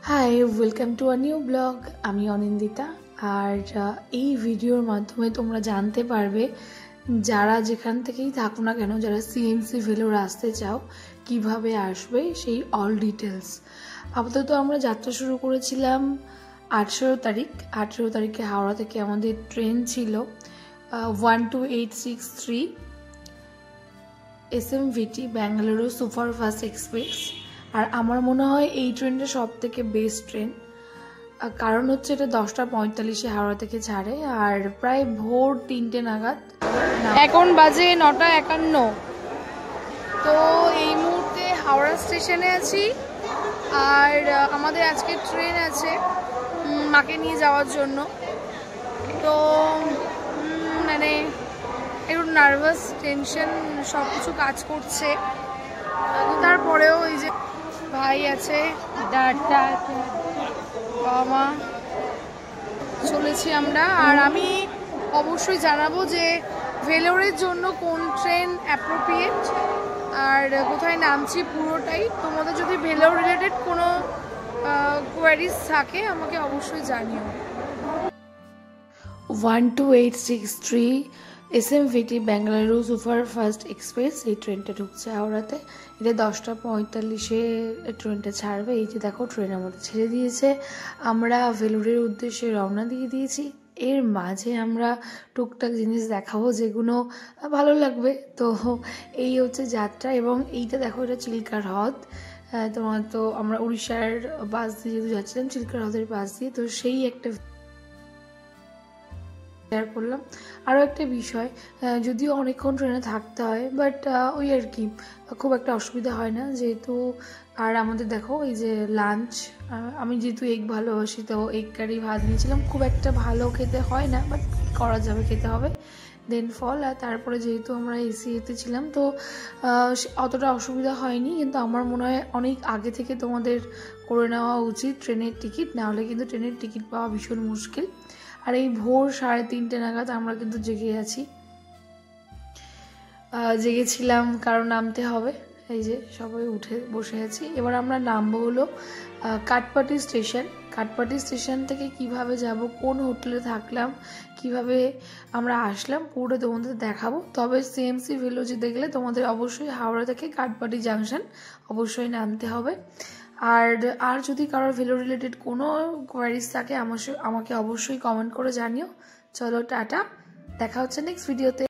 High, welcome to a new blog. আমি অনিন্দিতা। আর এই ভিডিওর মাধ্যমে তোমরা জানতে পারবে যারা যেখান থেকেই থাকো না কেন, যারা সিএমসি ভেলোর আসতে চাও কিভাবে আসবে সেই অল ডিটেলস। আপাতত আমরা যাত্রা শুরু করেছিলাম 18 তারিখে হাওড়া থেকে আমাদের ট্রেন ছিল 12863 SMVT ব্যাঙ্গালুরু সুপারফাস্ট এক্সপ্রেস। আর আমার মনে হয় এই ট্রেনটা সব থেকে বেস্ট ট্রেন, কারণ হচ্ছে এটা 10:45 হাওড়া থেকে ছাড়ে আর প্রায় ভোর 3টে নাগাদ। এখন বাজে 9:51। তো এই মুহূর্তে হাওড়া স্টেশনে আছি আর আমাদের আজকে ট্রেন আছে মাকে নিয়ে যাওয়ার জন্য। তো মানে একটু নার্ভাস, টেনশন সব কিছু কাজ করছে। তারপরেও এই যে ভাই আছে, বাবা মা, চলেছি আমরা। আর আমি অবশ্যই জানাবো যে ভেলোরের জন্য কোন ট্রেন অ্যাপ্রোপ্রিয়েট আর কোথায় নামছি পুরোটাই। তোমাদের যদি ভেলোর রিলেটেড কোনো কোয়ারিজ থাকে আমাকে অবশ্যই জানিও। 12863 SMVT ব্যাঙ্গালুরু সুপারফাস্ট এক্সপ্রেস এই ট্রেনটা ঢুকছে হাওড়াতে। এটা 10:45 ট্রেনটা ছাড়বে। এই যে দেখো ট্রেন আমাদের ছেড়ে দিয়েছে, আমরা ভেলোরের উদ্দেশ্যে রওনা দিয়ে দিয়েছি। এর মাঝে আমরা টুকটাক জিনিস দেখাবো যেগুলো ভালো লাগবে। তো এই হচ্ছে যাত্রা। এবং এইটা দেখো, এটা চিল্কা হ্রদ। তোমার তো আমরা উড়িষ্যার বাস দিয়ে যেহেতু যাচ্ছিলাম চিল্কা হ্রদের পাশ দিয়ে, তো সেই একটা শেয়ার করলাম। আরও একটা বিষয়, যদিও অনেকক্ষণ ট্রেনে থাকতে হয় বাট ওই আর কি খুব একটা অসুবিধা হয় না যেহেতু। আর আমাদের দেখো এই যে লাঞ্চ, আমি যেহেতু এগ ভালোবাসি তো এগ কারি ভাত নিয়েছিলাম। খুব একটা ভালো খেতে হয় না বাট করা যাবে, খেতে হবে। দেন ফল। আর তারপরে যেহেতু আমরা এসিতে ছিলাম তো অতটা অসুবিধা হয়নি। কিন্তু আমার মনে হয় অনেক আগে থেকে তোমাদের করে নেওয়া উচিত ট্রেনের টিকিট, নাহলে কিন্তু ট্রেনের টিকিট পাওয়া ভীষণ মুশকিল। আর এই ভোর 3:30 নাগাদ আমরা কিন্তু জেগেছিলাম কারণ নামতে হবে। এই যে সবাই উঠে বসে আছি। এবার আমরা নামবো হলো কাটপাটি স্টেশন। কাটপাটি স্টেশন থেকে কিভাবে যাব, কোন হোটেলে থাকলাম, কিভাবে আমরা আসলাম পুরো তোমাদের দেখাবো। তবে সিএমসি ভেলো যেতে গেলে তোমাদের অবশ্যই হাওড়া থেকে কাটপাটি জাংশন অবশ্যই নামতে হবে। আর যদি কারোর ভেলো রিলেটেড কোনো কোয়ারিজ থাকে আমাকে অবশ্যই কমেন্ট করে জানিও। চলো টাটা, দেখা হচ্ছে নেক্সট ভিডিওতে।